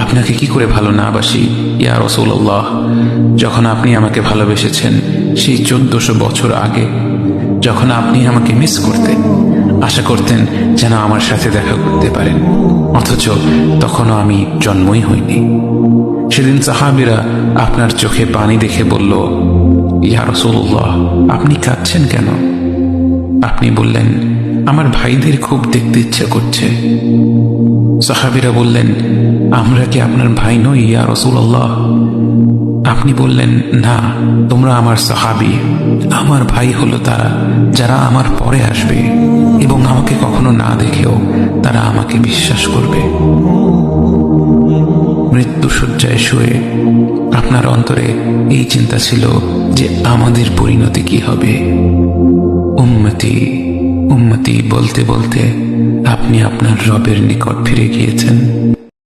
আপনাকে কি করে ভালো না বাসি ইয়া রাসূলুল্লাহ। যখন আপনি আমাকে ভালোবেসেছেন সেই 1400 বছর আগে, যখন আপনি আমাকে মিস করতেন, আশা করতেন যেন আমার সাথে দেখা করতে পারেন, অথচ তখনও আমি জন্মই হইনি। সেদিন সাহাবীরা আপনার চোখে পানি দেখে বলল, ইয়া রাসূলুল্লাহ, আপনি কাঁদছেন কেন? আপনি বললেন, আমার ভাইদের খুব দেখতে ইচ্ছা করছে। সাহাবীরা বললেন, আমরা কি আপনার ভাই নই ইয়া রাসূলুল্লাহ? আপনি বললেন, না, তোমরা আমার সাহাবী। আমার ভাই হলো তারা যারা আমার পরে আসবে এবং আমাকে কখনো না দেখেও তারা আমাকে বিশ্বাস করবে। মৃত্যু শয্যায় শুয়ে আপনার অন্তরে এই চিন্তা ছিল যে আমাদের পরিণতি কি হবে। উম্মতি উম্মতি বলতে বলতে আপনি আপনার রবের নিকট ফিরে গিয়েছেন।